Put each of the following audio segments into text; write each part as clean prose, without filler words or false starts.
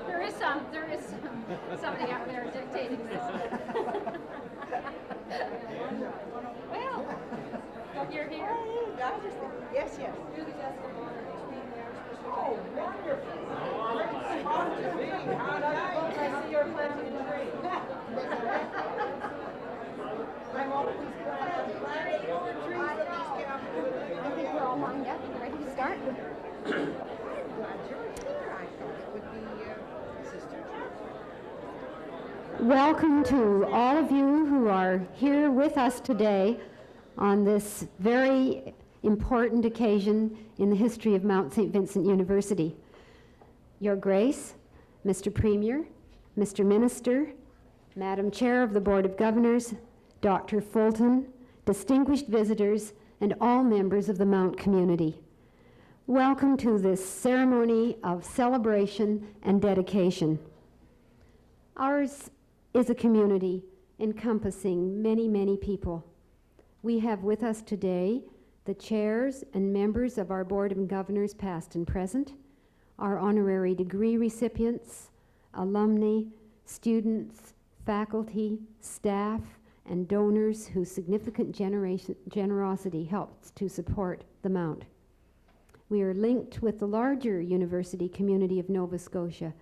There is somebody out there dictating this. Well, you're here. Yes, yes. You're the guest of honor between the Archbishop. Oh, wonderful. I see you're planting a tree. I'm always planting more trees on these campuses. I think we're all lined up and ready to start. I'm glad you're here. I thought it would be Sister Joe. Welcome to all of you who are here with us today on this very important occasion in the history of Mount Saint Vincent University. Your Grace, Mr. Premier, Mr. Minister, Madam Chair of the Board of Governors, Dr. Fulton, distinguished visitors, and all members of the Mount community. Welcome to this ceremony of celebration and dedication. Ours is a community encompassing many, many people. We have with us today the chairs and members of our Board of Governors, past and present, our honorary degree recipients, alumni, students, faculty, staff, and donors whose significant generosity helps to support the Mount. We are linked with the larger university community of Nova Scotia,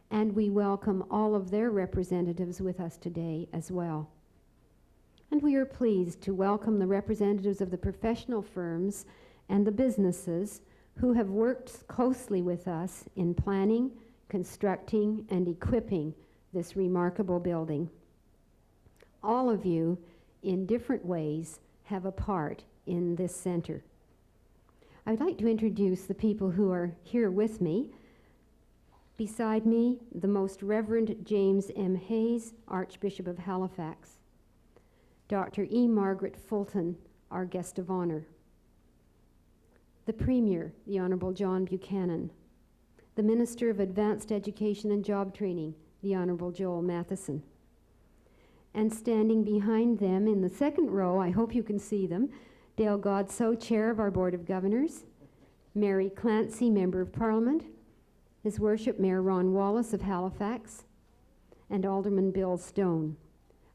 and we welcome all of their representatives with us today as well. And we are pleased to welcome the representatives of the professional firms and the businesses who have worked closely with us in planning, constructing, and equipping this remarkable building. All of you, in different ways, have a part in this center. I'd like to introduce the people who are here with me. Beside me, the Most Reverend James M. Hayes, Archbishop of Halifax. Dr. E. Margaret Fulton, our guest of honor. The Premier, the Honorable John Buchanan. The Minister of Advanced Education and Job Training, the Honorable Joel Matheson. And standing behind them in the second row, I hope you can see them, Dale Godeson, Chair of our Board of Governors, Mary Clancy, Member of Parliament, His Worship Mayor Ron Wallace of Halifax, and Alderman Bill Stone.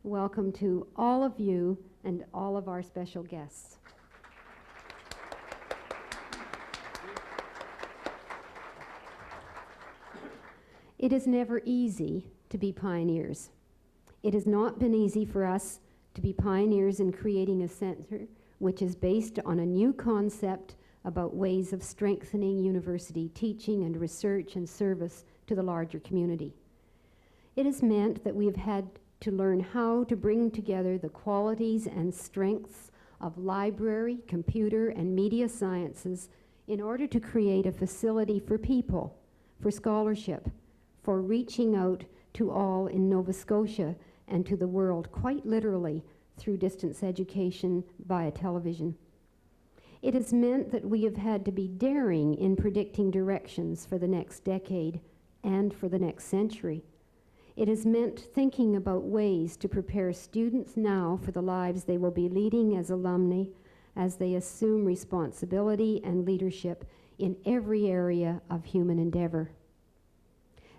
Welcome to all of you and all of our special guests. It is never easy to be pioneers. It has not been easy for us to be pioneers in creating a center which is based on a new concept about ways of strengthening university teaching and research and service to the larger community. It has meant that we have had to learn how to bring together the qualities and strengths of library, computer, and media sciences in order to create a facility for people, for scholarship, for reaching out to all in Nova Scotia and to the world, quite literally, through distance education via television. It has meant that we have had to be daring in predicting directions for the next decade and for the next century. It has meant thinking about ways to prepare students now for the lives they will be leading as alumni as they assume responsibility and leadership in every area of human endeavor.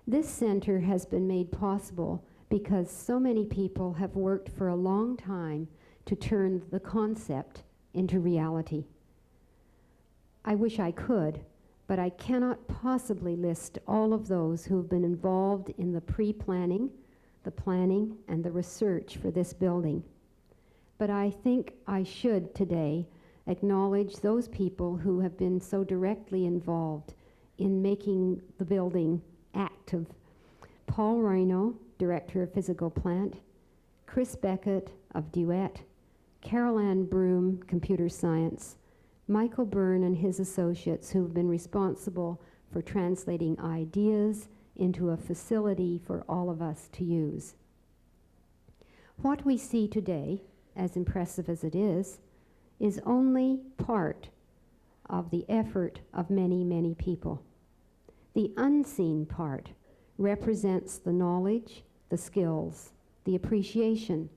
This center has been made possible because so many people have worked for a long time to turn the concept into reality. I wish I could, but I cannot possibly list all of those who have been involved in the pre-planning, the planning, and the research for this building. But I think I should today acknowledge those people who have been so directly involved in making the building active. Paul Rhino, Director of Physical Plant, Chris Beckett of Duet, Carol Ann Broom, Computer Science, Michael Byrne and his associates who have been responsible for translating ideas into a facility for all of us to use. What we see today, as impressive as it is only part of the effort of many, many people. The unseen part represents the knowledge, the skills, the appreciation,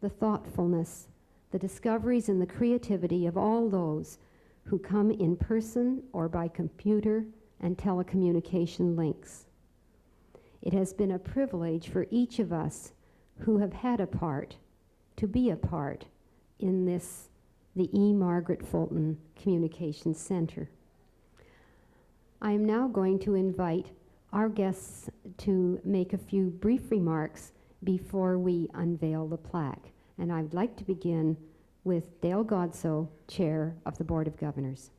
the thoughtfulness, the discoveries and the creativity of all those who come in person or by computer and telecommunication links. It has been a privilege for each of us who have had a part to be a part in this, the E. Margaret Fulton Communications Center. I am now going to invite our guests to make a few brief remarks before we unveil the plaque. And I'd like to begin with Dale Godeson, Chair of the Board of Governors.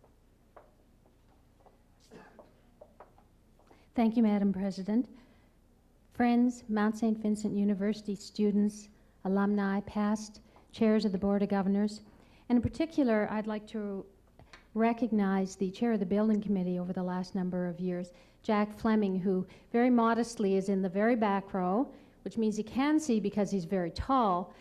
Thank you, Madam President. Friends, Mount Saint Vincent University students, alumni, past chairs of the Board of Governors, and in particular, I'd like to recognize the chair of the building committee over the last number of years, Jack Fleming, who very modestly is in the very back row, which means he can see because he's very tall.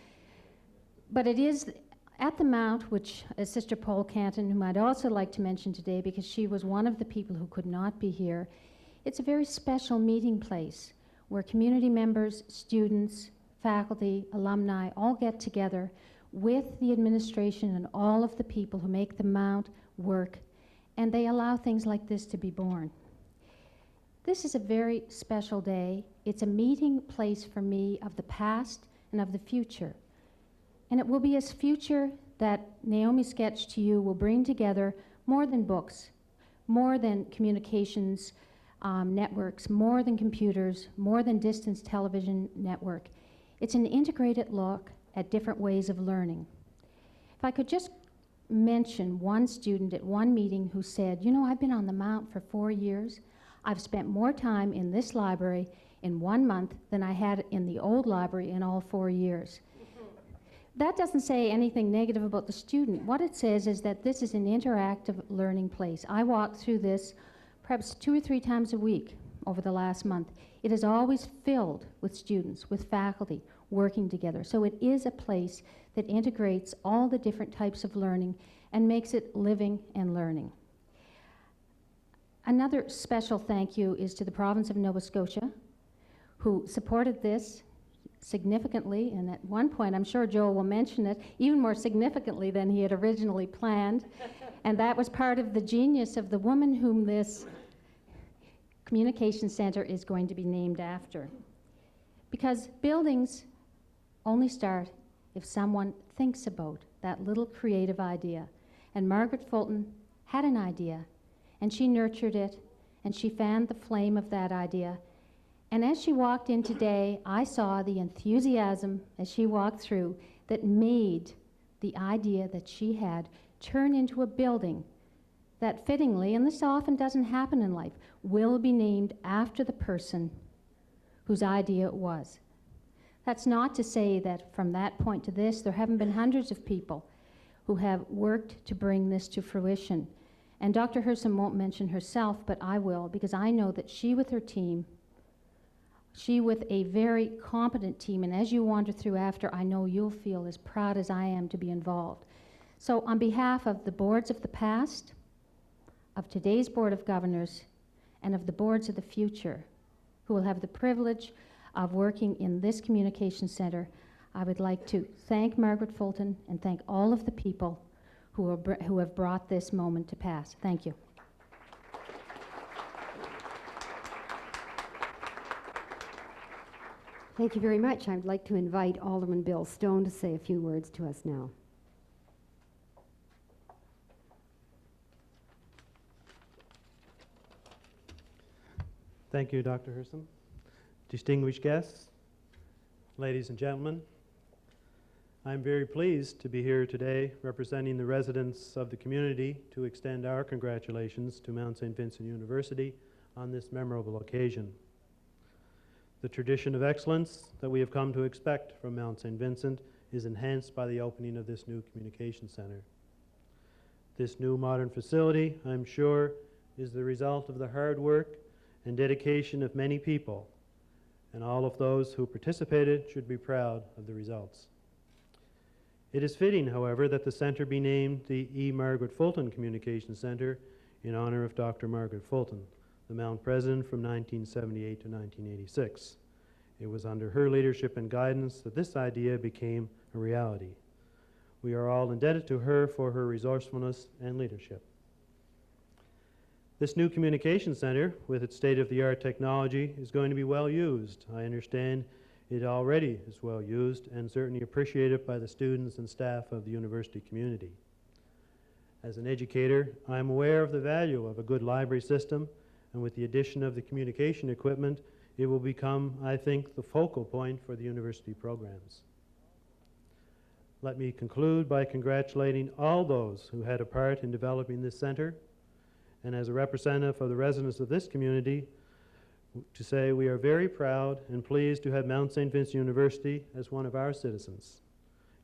But it is at the Mount, which Sister Paul Canton, whom I'd also like to mention today because she was one of the people who could not be here, it's a very special meeting place where community members, students, faculty, alumni all get together with the administration and all of the people who make the Mount work, and they allow things like this to be born. This is a very special day. It's a meeting place for me of the past and of the future. And it will be a future that Naomi sketched to you will bring together more than books, more than communications networks, more than computers, more than distance television network. It's an integrated look at different ways of learning. If I could just mention one student at one meeting who said, you know, I've been on the Mount for 4 years. I've spent more time in this library in 1 month than I had in the old library in all 4 years. That doesn't say anything negative about the student. What it says is that this is an interactive learning place. I walk through this perhaps 2 or 3 times a week over the last month. It is always filled with students, with faculty, working together. So it is a place that integrates all the different types of learning and makes it living and learning. Another special thank you is to the province of Nova Scotia, who supported this significantly, and at one point, I'm sure Joel will mention it, even more significantly than he had originally planned. And that was part of the genius of the woman whom this communication center is going to be named after. Because buildings only start if someone thinks about that little creative idea. And Margaret Fulton had an idea, and she nurtured it, and she fanned the flame of that idea. And as she walked in today, I saw the enthusiasm as she walked through that made the idea that she had turn into a building that fittingly, and this often doesn't happen in life, will be named after the person whose idea it was. That's not to say that from that point to this, there haven't been hundreds of people who have worked to bring this to fruition. And Dr. Hersom won't mention herself, but I will, because I know that she with her team, she with a very competent team, and as you wander through after, I know you'll feel as proud as I am to be involved. So on behalf of the boards of the past, of today's Board of Governors, and of the boards of the future, who will have the privilege of working in this communication center, I would like to thank Margaret Fulton and thank all of the people who have brought this moment to pass. Thank you. Thank you very much. I'd like to invite Alderman Bill Stone to say a few words to us now. Thank you, Dr. Hersom. Distinguished guests, ladies and gentlemen, I'm very pleased to be here today representing the residents of the community to extend our congratulations to Mount Saint Vincent University on this memorable occasion. The tradition of excellence that we have come to expect from Mount Saint Vincent is enhanced by the opening of this new communication center. This new modern facility, I'm sure, is the result of the hard work and dedication of many people, and all of those who participated should be proud of the results. It is fitting, however, that the center be named the E. Margaret Fulton Communication Center in honor of Dr. Margaret Fulton, the Mount President from 1978 to 1986. It was under her leadership and guidance that this idea became a reality. We are all indebted to her for her resourcefulness and leadership. This new communication center, with its state-of-the-art technology, is going to be well used. I understand it already is well used and certainly appreciated by the students and staff of the university community. As an educator, I am aware of the value of a good library system, and with the addition of the communication equipment, it will become, I think, the focal point for the university programs. Let me conclude by congratulating all those who had a part in developing this center, and as a representative of the residents of this community, to say we are very proud and pleased to have Mount Saint Vincent University as one of our citizens.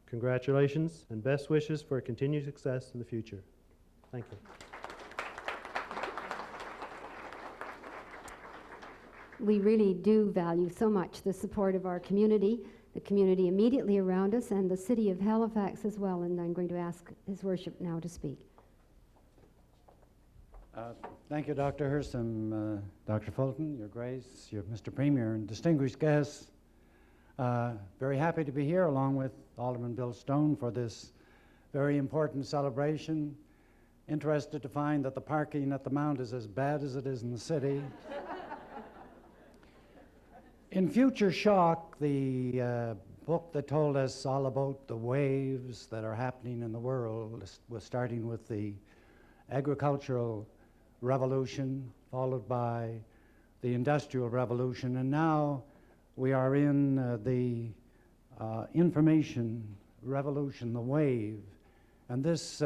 Congratulations and best wishes for continued success in the future. Thank you. We really do value so much the support of our community, the community immediately around us, and the city of Halifax as well, and I'm going to ask His Worship now to speak. Thank you, Dr. Hersom, Dr. Fulton, Your Grace, your Mr. Premier, and distinguished guests. Very happy to be here along with Alderman Bill Stone for this very important celebration. Interested to find that the parking at the Mount is as bad as it is in the city. In Future Shock, the book that told us all about the waves that are happening in the world was starting with the agricultural revolution, followed by the industrial revolution, and now we are in the information revolution, the wave. And this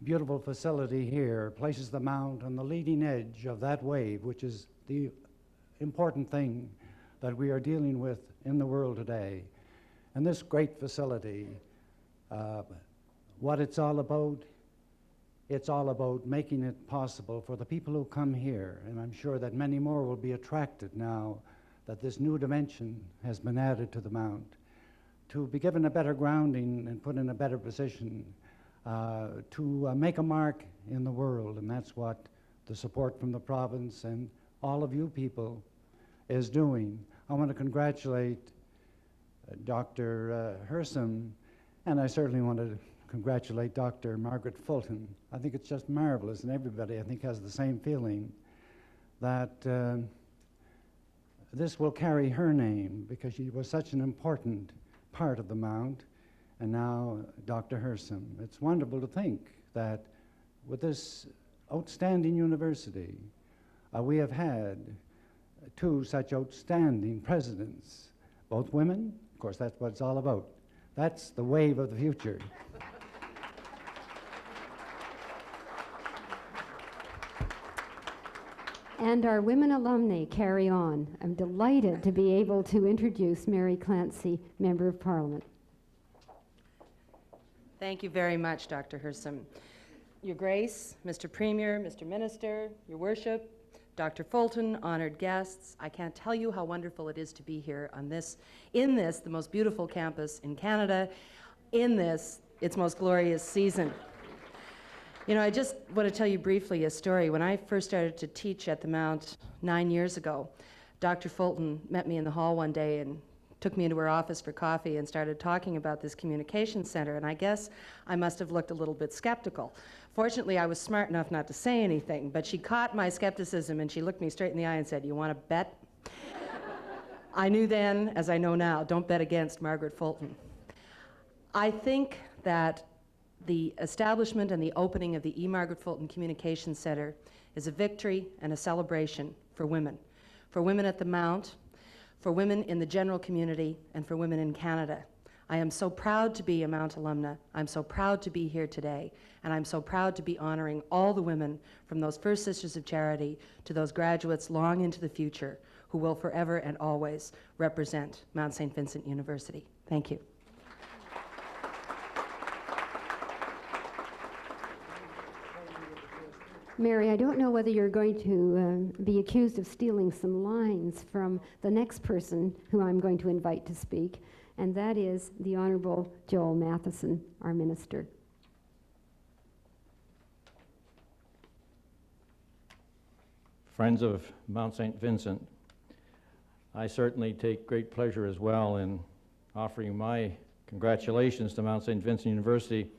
beautiful facility here places the Mount on the leading edge of that wave, which is the important thing that we are dealing with in the world today. And this great facility, what it's all about making it possible for the people who come here, and I'm sure that many more will be attracted now that this new dimension has been added to the Mount, to be given a better grounding and put in a better position to make a mark in the world. And that's what the support from the province and all of you people is doing. I want to congratulate Dr. Hersom, and I certainly want to congratulate Dr. Margaret Fulton. I think it's just marvelous, and everybody, I think, has the same feeling that this will carry her name because she was such an important part of the Mount, and now Dr. Hersom. It's wonderful to think that with this outstanding university, we have had two such outstanding presidents, both women. Of course, that's what it's all about. That's the wave of the future. And our women alumni carry on. I'm delighted to be able to introduce Mary Clancy, Member of Parliament. Thank you very much, Dr. Hersom. Your Grace, Mr. Premier, Mr. Minister, Your Worship, Dr. Fulton, honored guests, I can't tell you how wonderful it is to be here on this, in this, the most beautiful campus in Canada, in this, its most glorious season. You know, I just want to tell you briefly a story. When I first started to teach at the Mount 9 years ago, Dr. Fulton met me in the hall one day and took me into her office for coffee and started talking about this communication center, and I guess I must have looked a little bit skeptical. Fortunately, I was smart enough not to say anything, but she caught my skepticism and she looked me straight in the eye and said, "You want to bet?" I knew then, as I know now, don't bet against Margaret Fulton. I think that the establishment and the opening of the E. Margaret Fulton Communication Center is a victory and a celebration for women at the Mount, for women in the general community, and for women in Canada. I am so proud to be a Mount alumna. I'm so proud to be here today, and I'm so proud to be honoring all the women from those First Sisters of Charity to those graduates long into the future who will forever and always represent Mount Saint Vincent University. Thank you. Mary, I don't know whether you're going to be accused of stealing some lines from the next person who I'm going to invite to speak, and that is the Honourable Joel Matheson, our Minister. Friends of Mount Saint Vincent, I certainly take great pleasure as well in offering my congratulations to Mount Saint Vincent University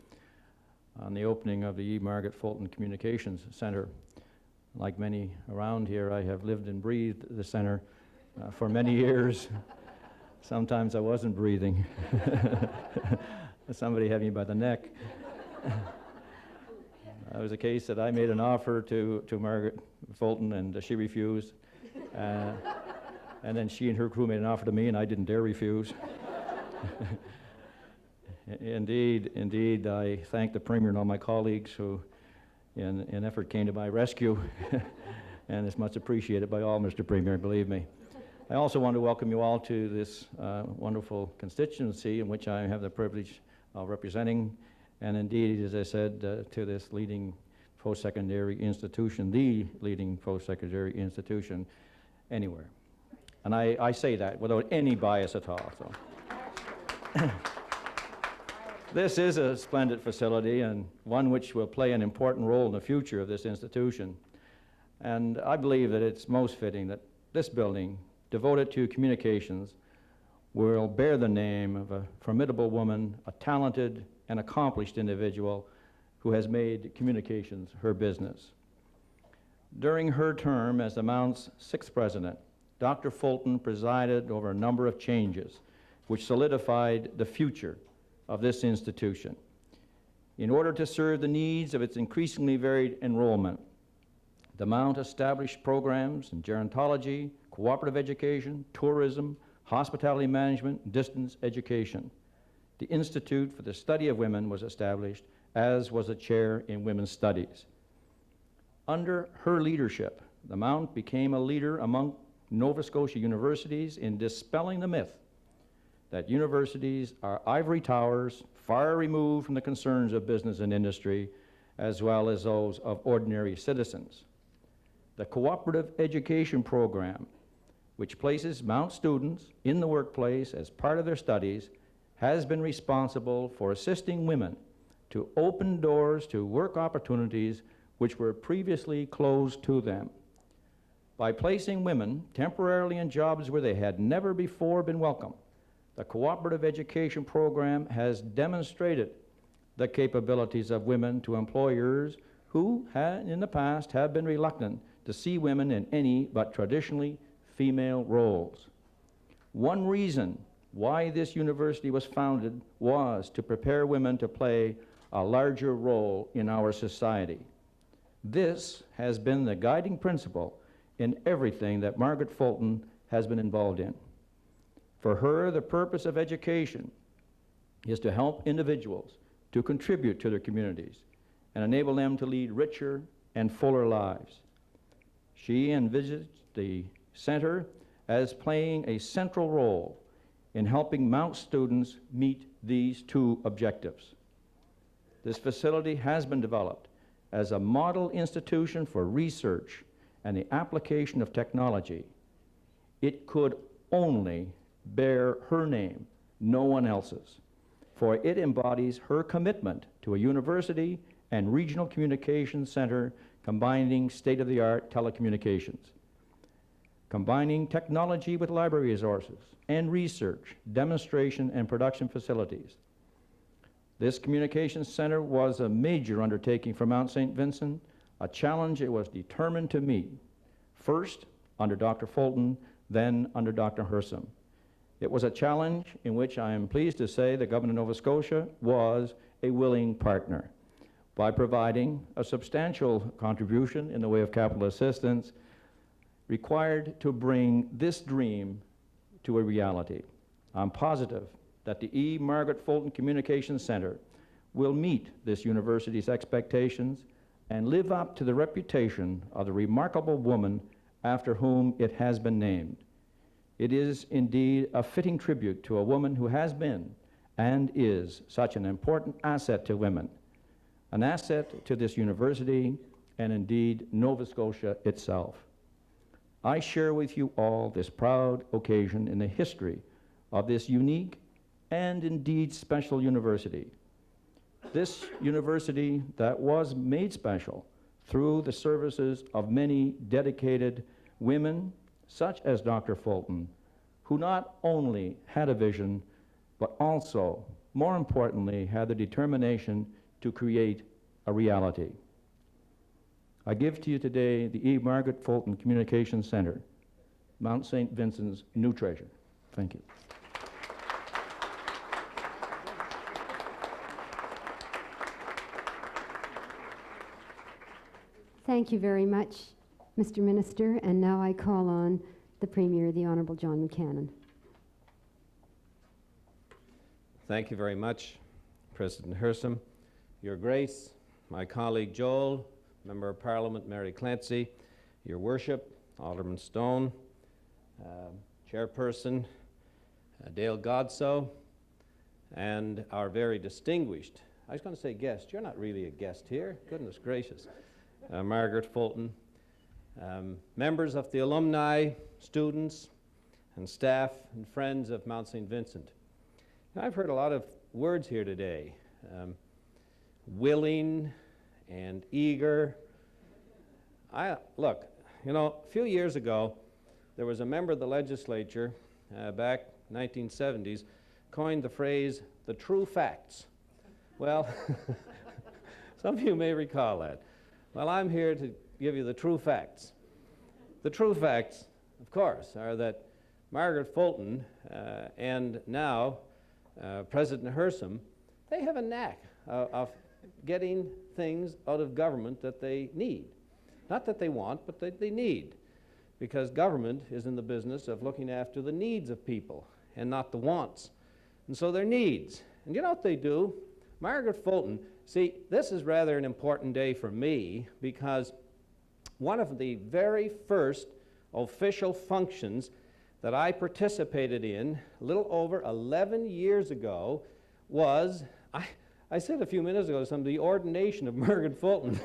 on the opening of the E. Margaret Fulton Communications Center. Like many around here, I have lived and breathed the center for many years. Sometimes I wasn't breathing. Somebody had me by the neck. It was a case that I made an offer to Margaret Fulton, and she refused. And then she and her crew made an offer to me, and I didn't dare refuse. Indeed, I thank the Premier and all my colleagues who, in effort, came to my rescue, and it's much appreciated by all, Mr. Premier, believe me. I also want to welcome you all to this wonderful constituency in which I have the privilege of representing, and indeed, as I said, to this leading post-secondary institution, the leading post-secondary institution anywhere. And I say that without any bias at all. So. This is a splendid facility, and one which will play an important role in the future of this institution. And I believe that it's most fitting that this building, devoted to communications, will bear the name of a formidable woman, a talented and accomplished individual who has made communications her business. During her term as the Mount's 6th president, Dr. Fulton presided over a number of changes which solidified the future of this institution. In order to serve the needs of its increasingly varied enrollment, the Mount established programs in gerontology, cooperative education, tourism, hospitality management, distance education. The Institute for the Study of Women was established, as was a chair in women's studies. Under her leadership, the Mount became a leader among Nova Scotia universities in dispelling the myth that universities are ivory towers far removed from the concerns of business and industry, as well as those of ordinary citizens. The cooperative education program, which places Mount students in the workplace as part of their studies, has been responsible for assisting women to open doors to work opportunities which were previously closed to them. By placing women temporarily in jobs where they had never before been welcome, the cooperative education program has demonstrated the capabilities of women to employers who in the past have been reluctant to see women in any but traditionally female roles. One reason why this university was founded was to prepare women to play a larger role in our society. This has been the guiding principle in everything that Margaret Fulton has been involved in. For her, the purpose of education is to help individuals to contribute to their communities and enable them to lead richer and fuller lives. She envisaged the center as playing a central role in helping Mount students meet these two objectives. This facility has been developed as a model institution for research and the application of technology. It could only bear her name, no one else's, for it embodies her commitment to a university and regional communications center combining state-of-the-art telecommunications, combining technology with library resources and research, demonstration, and production facilities. This communications center was a major undertaking for Mount Saint Vincent, a challenge it was determined to meet, first under Dr. Fulton, then under Dr. Hersom. It was a challenge in which I am pleased to say the Government of Nova Scotia was a willing partner by providing a substantial contribution in the way of capital assistance required to bring this dream to a reality. I'm positive that the E. Margaret Fulton Communications Center will meet this university's expectations and live up to the reputation of the remarkable woman after whom it has been named. It is indeed a fitting tribute to a woman who has been and is such an important asset to women, an asset to this university, and indeed Nova Scotia itself. I share with you all this proud occasion in the history of this unique and indeed special university. This university that was made special through the services of many dedicated women, such as Dr. Fulton, who not only had a vision, but also, more importantly, had the determination to create a reality. I give to you today the E. Margaret Fulton Communications Center, Mount Saint Vincent's new treasure. Thank you. Thank you very much, Mr. Minister. And now I call on the Premier, the Honourable John Buchanan. Thank you very much, President Hersom, Your Grace, my colleague Joel, Member of Parliament Mary Clancy, Your Worship, Alderman Stone, Chairperson Dale Godeson, and our very distinguished, I was going to say guest, you're not really a guest here, goodness gracious, Margaret Fulton, members of the alumni, students, and staff and friends of Mount Saint Vincent. Now, I've heard a lot of words here today, willing and eager. Look, you know, a few years ago, there was a member of the legislature back 1970s coined the phrase, the true facts. Well, some of you may recall that. Well, I'm here to give you the true facts. The true facts, of course, are that Margaret Fulton and now President Hersom, they have a knack of getting things out of government that they need. Not that they want, but that they need. Because government is in the business of looking after the needs of people and not the wants. And so their needs. And you know what they do? Margaret Fulton, see, this is rather an important day for me because one of the very first official functions that I participated in a little over 11 years ago was, I said a few minutes ago, the ordination of Margaret Fulton,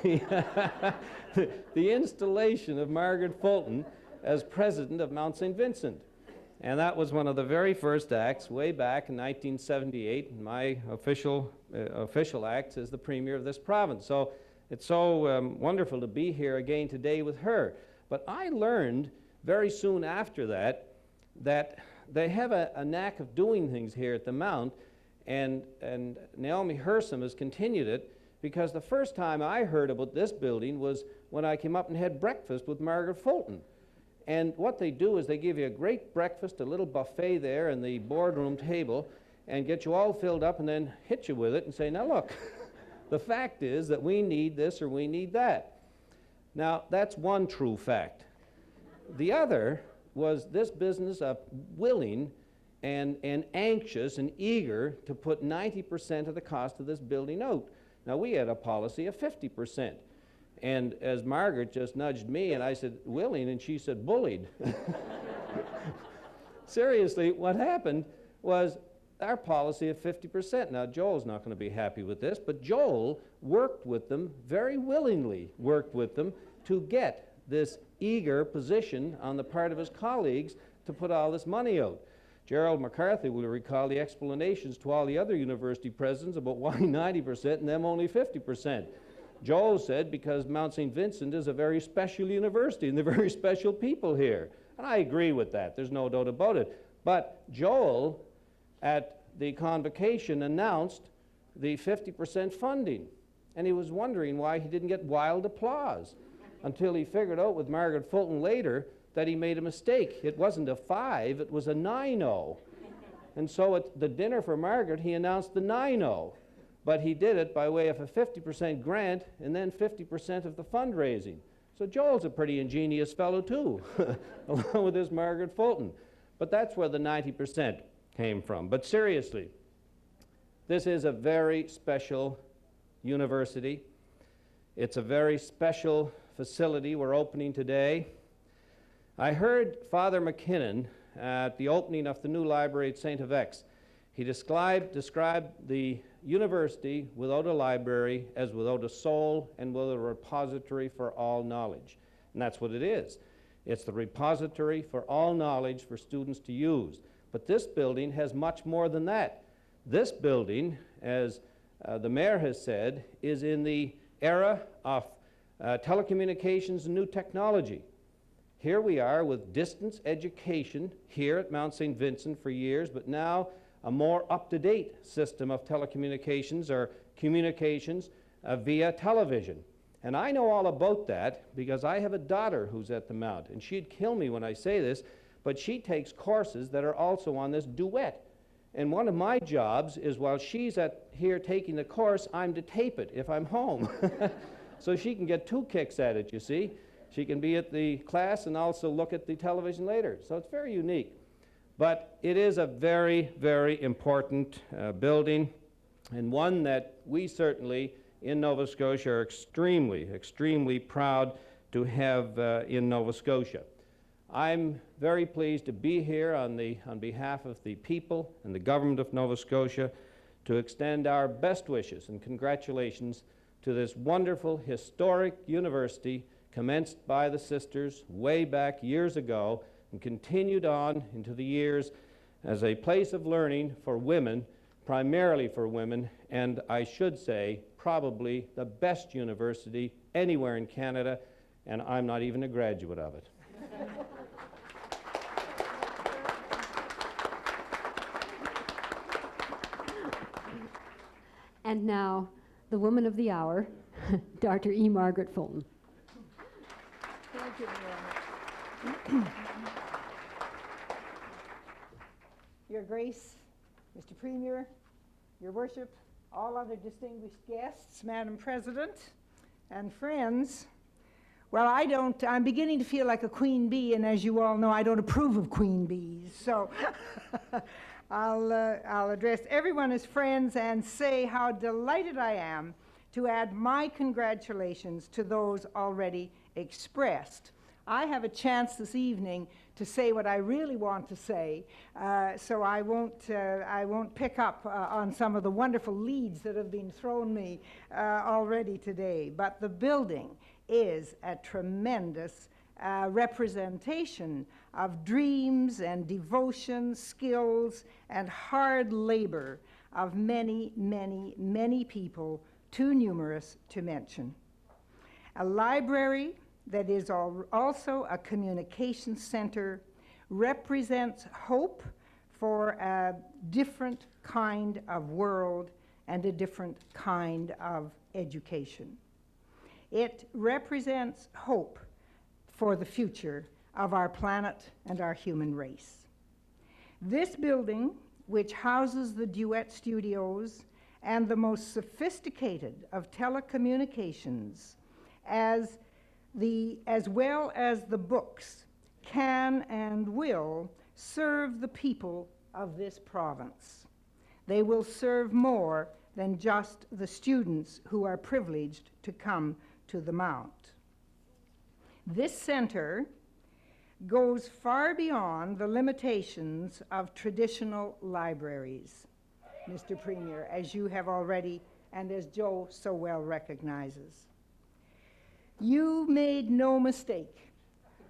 the installation of Margaret Fulton as president of Mount Saint Vincent. And that was one of the very first acts way back in 1978, my official acts as the premier of this province. So it's so wonderful to be here again today with her. But I learned very soon after that they have a knack of doing things here at the Mount, and Naomi Hersom has continued it, because the first time I heard about this building was when I came up and had breakfast with Margaret Fulton. And what they do is they give you a great breakfast, a little buffet there in the boardroom table, and get you all filled up and then hit you with it and say, now look, the fact is that we need this or we need that. Now, that's one true fact. The other was this business of willing and anxious and eager to put 90% of the cost of this building out. Now, we had a policy of 50%. And as Margaret just nudged me, and I said, willing, and she said, bullied. Seriously, what happened was our policy of 50%. Now, Joel's not going to be happy with this, but Joel worked with them, very willingly worked with them, to get this eager position on the part of his colleagues to put all this money out. Gerald McCarthy will recall the explanations to all the other university presidents about why 90% and them only 50%. Joel said because Mount Saint Vincent is a very special university and they're very special people here. And I agree with that. There's no doubt about it. But Joel, at the convocation, announced the 50% funding. And he was wondering why he didn't get wild applause until he figured out with Margaret Fulton later that he made a mistake. It wasn't a 5, it was a 9-0. And so at the dinner for Margaret, he announced the 9-0. But he did it by way of a 50% grant and then 50% of the fundraising. So Joel's a pretty ingenious fellow too, along with his Margaret Fulton. But that's where the 90% came from. But seriously, this is a very special university. It's a very special facility we're opening today. I heard Father McKinnon at the opening of the new library at St. Halifax. He described the university without a library as without a soul and without a repository for all knowledge. And that's what it is. It's the repository for all knowledge for students to use. But this building has much more than that. This building, as the mayor has said, is in the era of telecommunications and new technology. Here we are with distance education here at Mount Saint Vincent for years, but now a more up-to-date system of telecommunications or communications via television. And I know all about that because I have a daughter who's at the Mount, and she'd kill me when I say this, but she takes courses that are also on this duet. And one of my jobs is while she's here taking the course, I'm to tape it if I'm home. So she can get 2 kicks at it, you see. She can be at the class and also look at the television later. So it's very unique. But it is a very, very important building, and one that we certainly in Nova Scotia are extremely, extremely proud to have in Nova Scotia. I'm very pleased to be here on behalf of the people and the government of Nova Scotia to extend our best wishes and congratulations to this wonderful historic university commenced by the sisters way back years ago and continued on into the years as a place of learning for women, primarily for women, and I should say probably the best university anywhere in Canada, and I'm not even a graduate of it. And now, the woman of the hour, Dr. E. Margaret Fulton. Thank you, Naomi. Your Grace, Mr. Premier, Your Worship, all other distinguished guests, Madam President, and friends. Well, I'm beginning to feel like a queen bee, and as you all know, I don't approve of queen bees. So I'll address everyone as friends and say how delighted I am to add my congratulations to those already expressed. I have a chance this evening to say what I really want to say, so I won't pick up on some of the wonderful leads that have been thrown me already today. But the building is a tremendous representation of dreams and devotion, skills, and hard labor of many, many, many people, too numerous to mention. A library that is also a communication center represents hope for a different kind of world and a different kind of education. It represents hope for the future of our planet and our human race. This building, which houses the Duet Studios and the most sophisticated of telecommunications, as well as the books, can and will serve the people of this province. They will serve more than just the students who are privileged to come to the Mount. This center goes far beyond the limitations of traditional libraries, Mr. Premier, as you have already, and as Joe so well recognizes. You made no mistake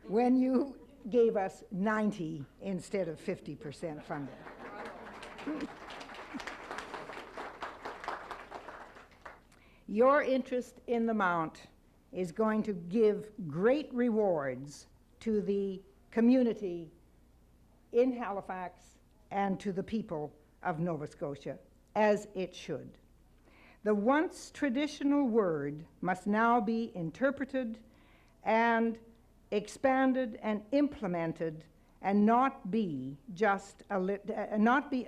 when you gave us 90 instead of 50% funding. Your interest in the Mount is going to give great rewards to the community in Halifax and to the people of Nova Scotia, as it should. The once traditional word must now be interpreted and expanded and implemented and not be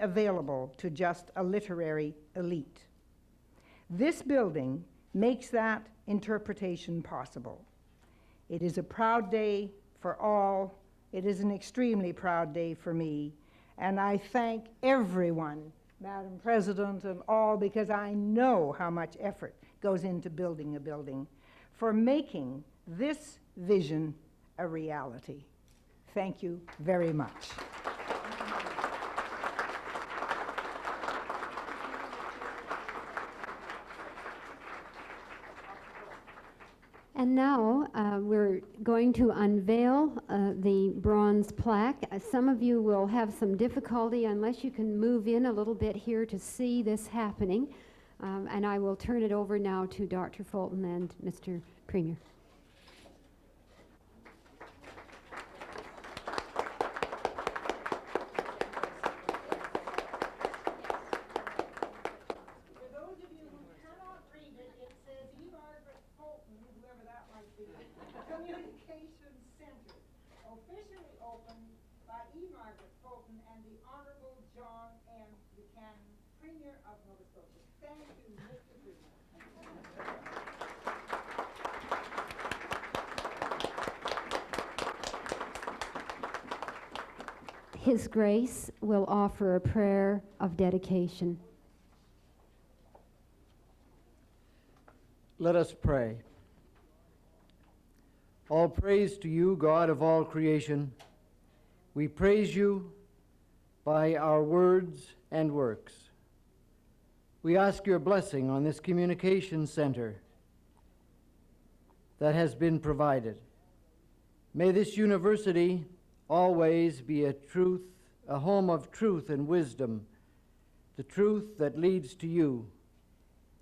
available to just a literary elite. This building makes that interpretation possible. It is a proud day for all. It is an extremely proud day for me. And I thank everyone, Madam President and all, because I know how much effort goes into building a building, for making this vision a reality. Thank you very much. And now we're going to unveil the bronze plaque. Some of you will have some difficulty unless you can move in a little bit here to see this happening. And I will turn it over now to Dr. Fulton and Mr. Premier. For those of you who cannot read it, it says E. Margaret Fulton, of Nova Scotia. Thank you, Mr. Premier. His Grace will offer a prayer of dedication. Let us pray. All praise to you, God of all creation. We praise you by our words and works. We ask your blessing on this communication center that has been provided. May this university always be a home of truth and wisdom, the truth that leads to you,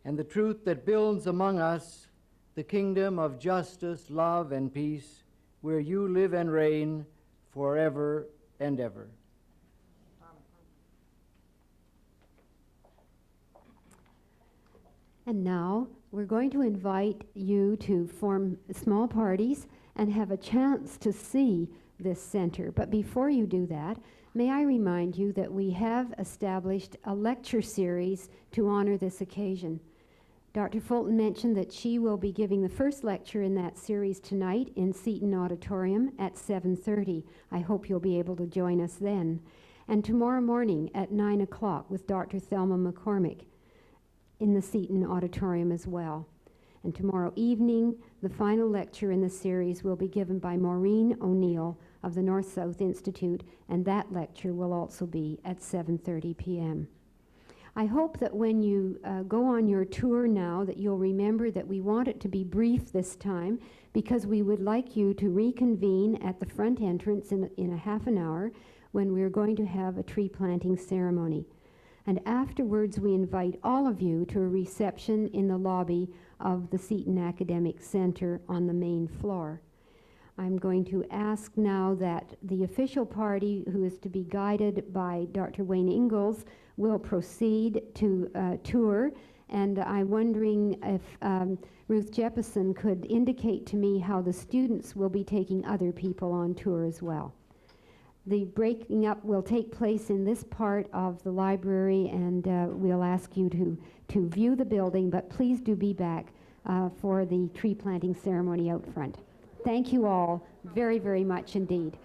and the truth that builds among us the kingdom of justice, love, and peace, where you live and reign forever and ever. And now we're going to invite you to form small parties and have a chance to see this center. But before you do that, may I remind you that we have established a lecture series to honor this occasion. Dr. Fulton mentioned that she will be giving the first lecture in that series tonight in Seton Auditorium at 7:30. I hope you'll be able to join us then. And tomorrow morning at 9 o'clock with Dr. Thelma McCormick in the Seton Auditorium as well. And tomorrow evening, the final lecture in the series will be given by Maureen O'Neill of the North-South Institute, and that lecture will also be at 7:30 p.m. I hope that when you go on your tour now that you'll remember that we want it to be brief this time, because we would like you to reconvene at the front entrance in a half an hour when we're going to have a tree planting ceremony. And afterwards we invite all of you to a reception in the lobby of the Seton Academic Center on the main floor. I'm going to ask now that the official party, who is to be guided by Dr. Wayne Ingalls, will proceed to tour. And I'm wondering if Ruth Jeppesen could indicate to me how the students will be taking other people on tour as well. The breaking up will take place in this part of the library, and we'll ask you to view the building, but please do be back for the tree planting ceremony out front. Thank you all very, very much indeed.